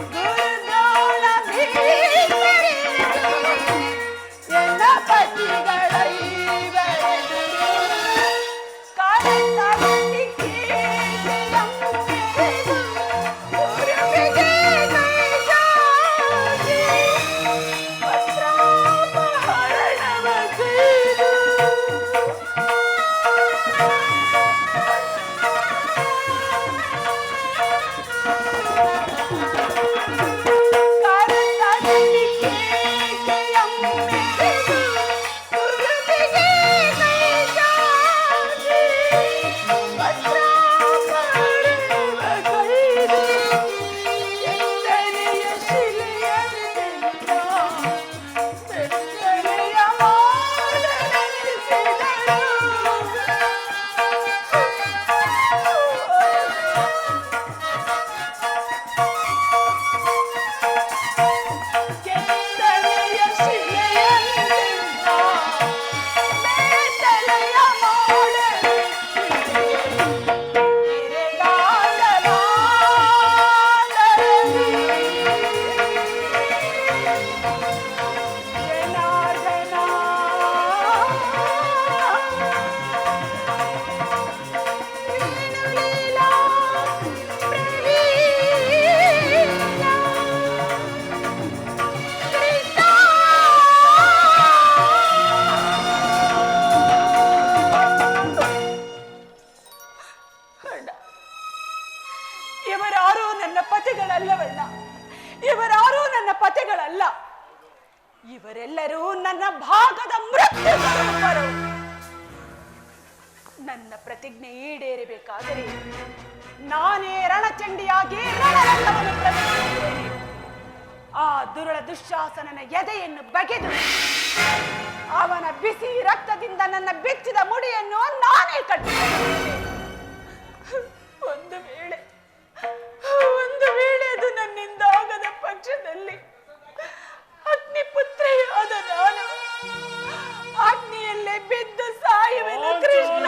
ಗುರುದ್ರೋಣ ಭೀಷ್ಮರಿರಲು ಇವರೆಲ್ಲರೂ ನನ್ನ ಭಾಗದ ಮೃತ್ಯು ಸ್ವರೂಪರು. ನನ್ನ ಪ್ರತಿಜ್ಞೆ ಈಡೇರಬೇಕಾದರೆ ನಾನೇ ರಣಚಂಡಿಯಾಗಿ ರಣರಂಗವನ್ನು ಪ್ರವೇಶಿಸುತ್ತೇನೆ. ಆ ದುರುಳ ದುಶ್ಯಾಸನನ ಎದೆಯನ್ನು ಬಗೆದು ಅವನ ಬಿಸಿ ರಕ್ತದಿಂದ ನನ್ನ ಬಿಚ್ಚಿದ ಮುಡಿಯನ್ನು ನಾನೇ ಕಟ್ಟಿಕೊಳ್ಳುತ್ತೇನೆ. ಒಂದು ವೇಳೆ ಅದು ನನ್ನಿಂದ ಆಗದ ಪಕ್ಷದಲ್ಲಿ ಅಗ್ನಿಪುತ್ರೆಯಾದ ನಾನು ಅಗ್ನಿಯಲ್ಲೇ ಬಿದ್ದು ಸಾಯುವೆನು ಕೃಷ್ಣ.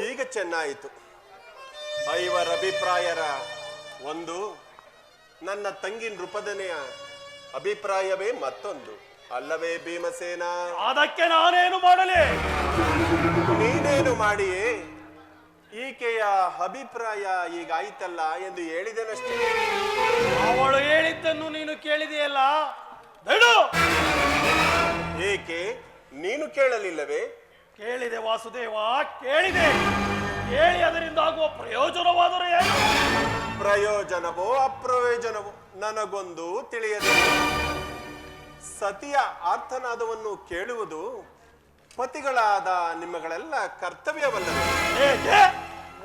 ಈಗ ಚೆನ್ನಾಯಿತು. ಐವರ ಅಭಿಪ್ರಾಯರ ಒಂದು, ನನ್ನ ತಂಗಿ ನೃಪದನೆಯ ಅಭಿಪ್ರಾಯವೇ ಮತ್ತೊಂದು, ಅಲ್ಲವೇ ಭೀಮಸೇನ? ಅದಕ್ಕೆ ನಾನೇನು ಮಾಡಲಿ? ನೀನೇನು ಮಾಡಿಯೇ? ಈಕೆಯ ಅಭಿಪ್ರಾಯ ಈಗಾಯ್ತಲ್ಲ ಎಂದು ಹೇಳಿದನಷ್ಟೇ. ಅವಳು ಹೇಳಿದ್ದನ್ನು ನೀನು ಕೇಳಿದೆಯಲ್ಲ, ಬಿಡು. ಏಕೆ ನೀನು ಕೇಳಲಿಲ್ಲವೇ? ಕೇಳಿದೆ ವಾಸುದೇವ, ಕೇಳಿದೆ. ಕೇಳಿ ಅದರಿಂದ ಆಗುವ ಪ್ರಯೋಜನವಾದರೆ ಏನು? ಪ್ರಯೋಜನವೋ ಅಪ್ರಯೋಜನವೋ ನನಗೊಂದು ತಿಳಿಯಲಿಲ್ಲ. ಸತಿಯ ಆರ್ತನಾದವನ್ನು ಕೇಳುವುದು ಪತಿಗಳಾದ ನಿಮ್ಮಗಳೆಲ್ಲ ಕರ್ತವ್ಯವಲ್ಲವೇ? ಏಕೆ?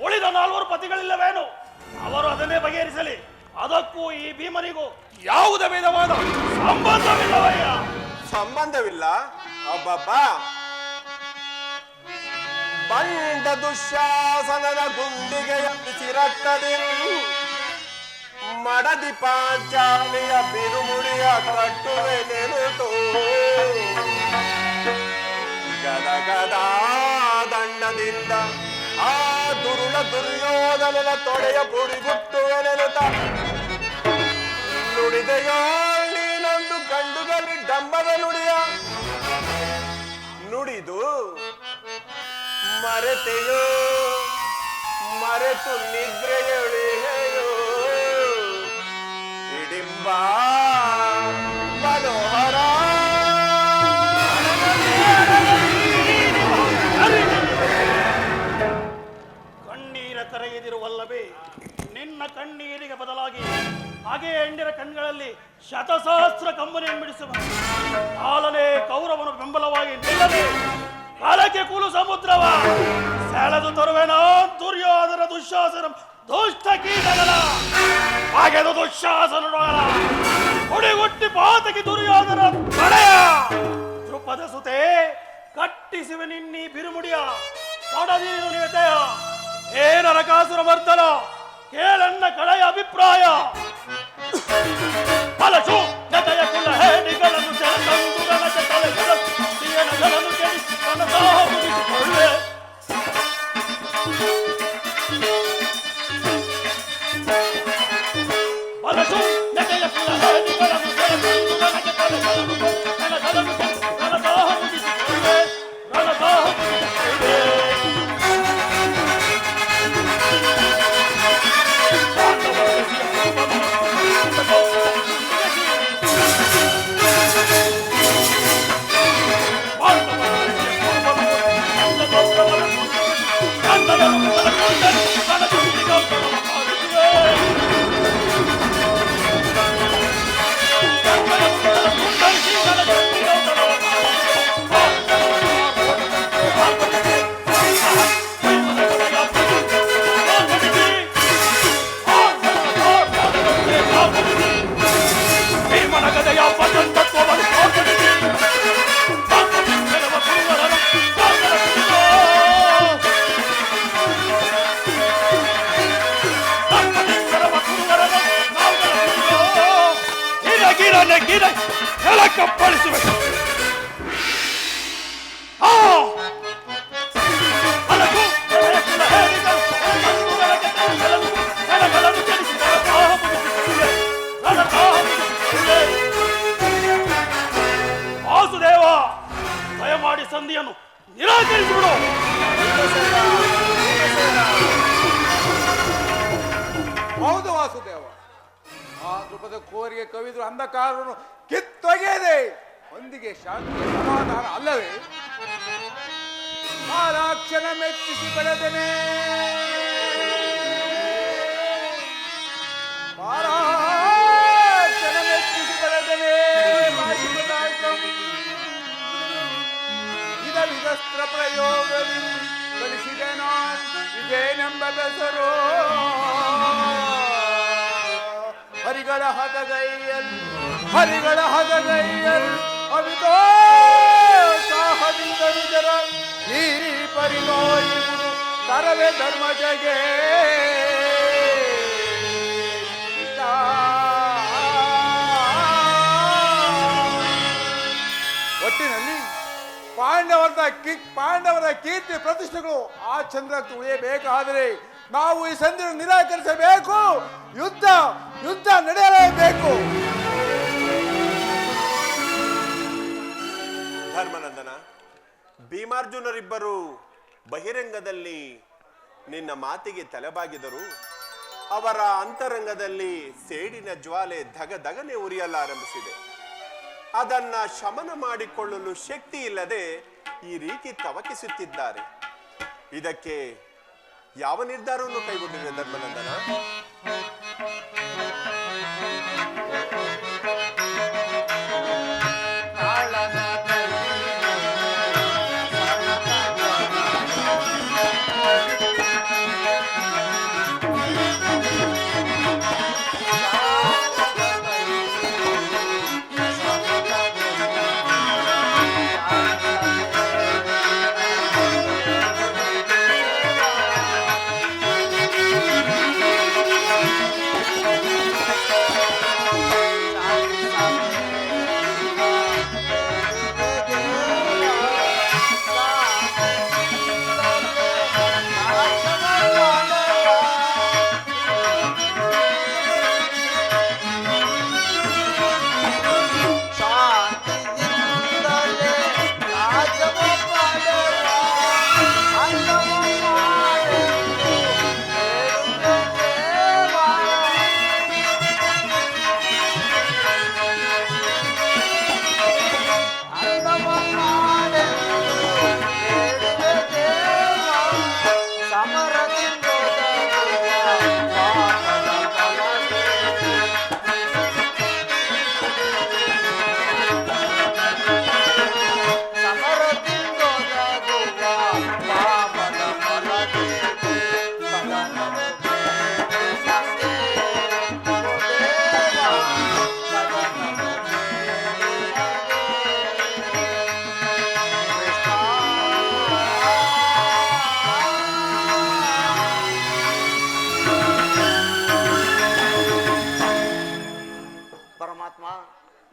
ಉಳಿದ 4 ಪತಿಗಳಿಲ್ಲವೇನು? ಅವರು ಅದನ್ನೇ ಬಗೆಹರಿಸಲಿ. ಅದಕ್ಕೂ ಈ ಭೀಮನಿಗೂ ಯಾವುದೇ ವಿಧವಾದ ಸಂಬಂಧವಿಲ್ಲವಯ್ಯ. ಸಂಬಂಧವಿಲ್ಲ? ಅಬ್ಬಬ್ಬ! ಬಂಡ ದುಶ್ಯಾಸನನ ಗುಂಡಿಗೆಯ ಬಿಸಿರಕ್ತದಿ ಮಡದಿ ಪಾಂಚಾಲಿಯ ಬಿರುಮುಡಿಯ ಕಟ್ಟುವೆ ನೆನುತೋ ಗದಗದ ದಂಡದಿಂದ ಆ ದುರುಳ ದುರ್ಯೋಧನನ ತೊಡೆಯ ಪುಡಿಗುಟ್ಟುವೆ ನೆನುತ ನುಡಿದೆಯೋ ನೀನೊಂದು ಗಂಡುಗಲಿ ಡಂಬದ ನುಡಿಯ ನುಡಿದು ಮರೆತೆಯೋ ಮರೆತು ನಿದ್ರೆಯೊಳಿಯೋ ಇಡಿಂಬ ಮನೋಹರ. ಕಣ್ಣೀರ ಕರೆಯದಿರುವಲ್ಲವೇ? ನಿನ್ನ ಕಣ್ಣೀರಿಗೆ ಬದಲಾಗಿ ಹಾಗೆ ಹೆಂಡಿರ ಕಣ್ಗಳಲ್ಲಿ ಶತಸಹಸ್ರ ಕಂಬನಿಯನ್ನು ಬಿಡಿಸುವ ಕಾಲನೇ ಕೌರವನ ಬೆಂಬಲವಾಗಿ ನಿಲ್ಲದೆ ಕಾಲಕ್ಕೆ ಕೂಲು ಸಮುದ್ರವ ಸೆಳೆದು ತರುವೆನ ದುರ್ಯೋಧನ ದುಶ್ಯಾಸನ ದುಷ್ಟ ಕೀಟಗಳ ಹಾಗೆದು ದುಶ್ಯಾಸನೊಡಲ ಹೊಡಿಗುಟ್ಟಿ ಪಾತಕಿ ದುರ್ಯೋಧನ ತಡೆಯ ದೃಪದ ಸುತೆ ಕಟ್ಟಿಸುವೆ ನಿನ್ನಿ ಬಿರುಮುಡಿಯ ಪಡದೀರು ನಿಯತೆಯ ಏ ನರಕಾಸುರ ಮರ್ದನ ಕೇಳನ್ನ ಕಳೆಯ ಅಭಿಪ್ರಾಯ ಫಲಶು ಜತೆಯ ಕುಲ ಹೇಡಿಗಳನ್ನು ಸೆಳೆದಂದುಗಳನ್ನು ಕೆಡಿಸಿ ನನ್ನ ದಾಹ ಮುಗಿಸಿಕೊಳ್ಳೆ. ಫಲಶು ಜತೆಯ ಕುಲ ಹೇಡಿಗಳನ್ನು ಸೆಳೆದಂದುಗಳನ್ನು ನನ್ನ ದಾಹ ಮುಗಿಸಿಕೊಳ್ಳೆ. ನನ್ನ ದಾಹ ಮುಗಿಸಿಕೊಳ್ಳೆ. ಕಪ್ಪಳಿಸಬೇಕು. ವಾಸುದೇವ, ದಯಮಾಡಿ ಸಂಧಿಯನ್ನು ನಿರಾಕರಿಸಿಬಿಡು. ಹೌದು ವಾಸುದೇವ, ಆ ದೃಪದ ಕೋರಿಗೆ ಕವಿದ್ರು ಅಂಧಕಾರವನ್ನು ಕಿತ್ತೊಗೆಯದೆ ಒಂದಿಗೆ ಶಾಂತಿ ಸಮಾಧಾನ ಅಲ್ಲವೇ? ಆ ರಾಕ್ಷನ ಮೆಚ್ಚಿಸಿ ಬೆಳೆದನೆ ಹರಿಗಳ ಹದಗೈಯಲ್ ಅವಿತೋ ಸಾಹದಿಂದ ನಿಜರ ಈ ಪರಿನೋಯುವುದು ತರವೇ ಧರ್ಮಜಗೆ ಒಟ್ಟಿನಲ್ಲಿ ಪಾಂಡವರ ಕೀರ್ತಿ ಪ್ರತಿಷ್ಠೆಗಳು ಆ ಚಂದ್ರ ಉಳಿಯಬೇಕಾದರೆ ನಾವು ಈ ಸಂಧಿಯನ್ನು ನಿರಾಕರಿಸಬೇಕು. ಯುದ್ಧ ನಡೆಯಲೇಬೇಕು. ಧರ್ಮನಂದನ, ಭೀಮಾರ್ಜುನರಿಬ್ಬರು ಬಹಿರಂಗದಲ್ಲಿ ನಿನ್ನ ಮಾತಿಗೆ ತಲೆಬಾಗಿದರು. ಅವರ ಅಂತರಂಗದಲ್ಲಿ ಸೇಡಿನ ಜ್ವಾಲೆ ಧಗಧಗನೆ ಉರಿಯಲಾರಂಭಿಸಿದೆ. ಅದನ್ನ ಶಮನ ಮಾಡಿಕೊಳ್ಳಲು ಶಕ್ತಿ ಇಲ್ಲದೆ ಈ ರೀತಿ ತವಕಿಸುತ್ತಿದ್ದಾರೆ. ಇದಕ್ಕೆ ಯಾವ ನಿರ್ಧಾರವನ್ನು ಕೈಗೊಂಡಿದೆ ಧರ್ಮನಂದನ?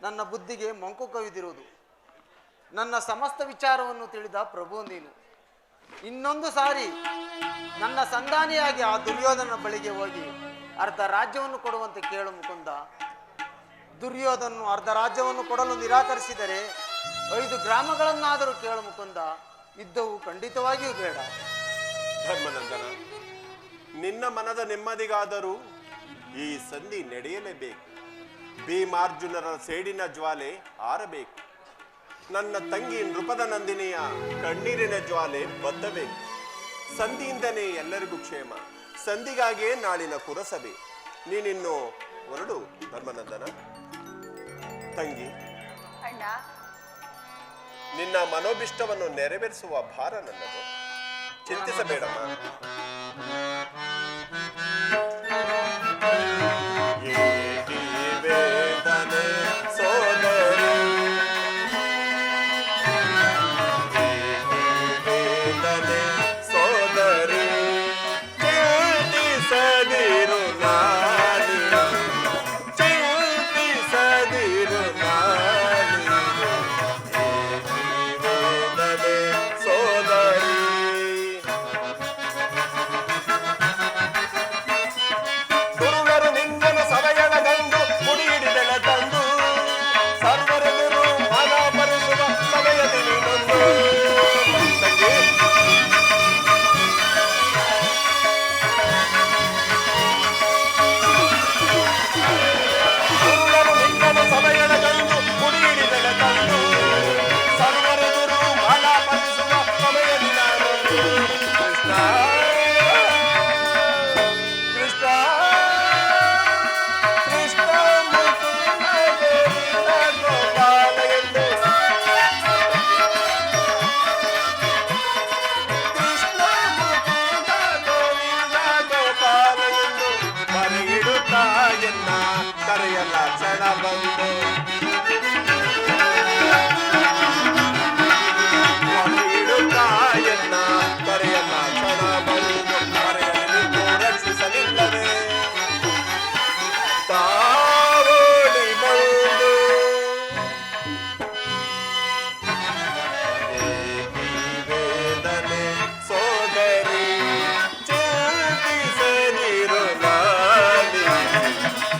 ನನ್ನ ಬುದ್ಧಿಗೆ ಮಂಕು ಕವಿದಿರುವುದು. ನನ್ನ ಸಮಸ್ತ ವಿಚಾರವನ್ನು ತಿಳಿದ ಪ್ರಭು ನೀನು. ಇನ್ನೊಂದು ಸಾರಿ ನನ್ನ ಸಂಧಾನಿಯಾಗಿ ಆ ದುರ್ಯೋಧನ ಬಳಿಗೆ ಹೋಗಿ ಅರ್ಧ ರಾಜ್ಯವನ್ನು ಕೊಡುವಂತೆ ಕೇಳು ಮುಕುಂದ. ದುರ್ಯೋಧನನು ಅರ್ಧ ರಾಜ್ಯವನ್ನು ಕೊಡಲು ನಿರಾಕರಿಸಿದರೆ 5 ಗ್ರಾಮಗಳನ್ನಾದರೂ ಕೇಳು ಮುಕುಂದ. ಯುದ್ಧವು ಖಂಡಿತವಾಗಿಯೂ ಬೇಡ. ಧರ್ಮನಂದನ, ನಿನ್ನ ಮನದ ನೆಮ್ಮದಿಗಾದರೂ ಈ ಸಂಧಿ ನಡೆಯಲೇಬೇಕು. ಭೀಮಾರ್ಜುನರ ಸೇಡಿನ ಜ್ವಾಲೆ ಆರಬೇಕು. ನನ್ನ ತಂಗಿ ನೃಪದ ನಂದಿನಿಯ ಕಣ್ಣೀರಿನ ಜ್ವಾಲೆ ಬತ್ತಬೇಕು. ಸಂಧಿಯಿಂದನೇ ಎಲ್ಲರಿಗೂ ಕ್ಷೇಮ. ಸಂಧಿಗಾಗಿಯೇ ನಾಳಿನ ಪುರಸಭೆ. ನೀನಿನ್ನು ಹೊರಡು ಧರ್ಮನಂದನ. ತಂಗಿ, ಅಣ್ಣ, ನಿನ್ನ ಮನೋಭಿಷ್ಟವನ್ನು ನೆರವೇರಿಸುವ ಭಾರ ನನ್ನದು. ಚಿಂತಿಸಬೇಡಮ್ಮ. ವೇದನೆ ಸೋದರಿ, ವೇದನೆ ಸೋದರಿ, ಚಿಂತಿಸದಿರು ನಾನಿ, ಚಿಂತಿಸದಿರು ನಾನಿ, ವೇದನೆ ಸೋದರಿ. ಗುರುಗರು ನಿನ್ನನ್ನು ಸಭೆಯಳ ಗಂಡು ಮುಡಿ ಹಿಡಿದೆಲ ತಂದು ಸರ್ವರೆದುರು ಮನ ಪರಿಸುವ ಸಭೆಯಲ್ಲಿ ನೀನೊಂದು. ತಂಗಿ, ಕ್ಷಣ ಬಂದು ಇಡುತ್ತಾಯನ್ನ ಕರೆಯನ್ನ ಕ್ಷಣ ಬಂದು ಕರೆಯನ್ನು ರಕ್ಷಿಸಲಿಲ್ಲವೇ ತಾವೋಡಿ ಬಂದು ವೇದನೆ ಸೋದರಿ ಚಿಂತಿಸದಿರು ನಾನಿ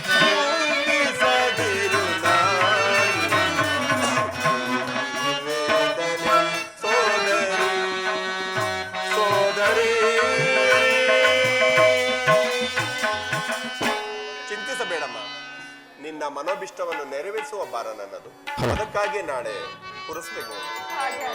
ಚಿಂತಿಸದಿರು ನಾನಿ ವೇದನೆ ಸೋದರಿ ಸೋದರಿ ಚಿಂತಿಸಬೇಡಮ್ಮ, ನಿನ್ನ ಮನೋಭಿಷ್ಟವನ್ನು ನೆರವೇರಿಸುವ ಭಾರ ನನ್ನದು. ಅದಕ್ಕಾಗಿ ನಾಳೆ ಪುರಸ್ಬೇಕು. ಹಾಗೆ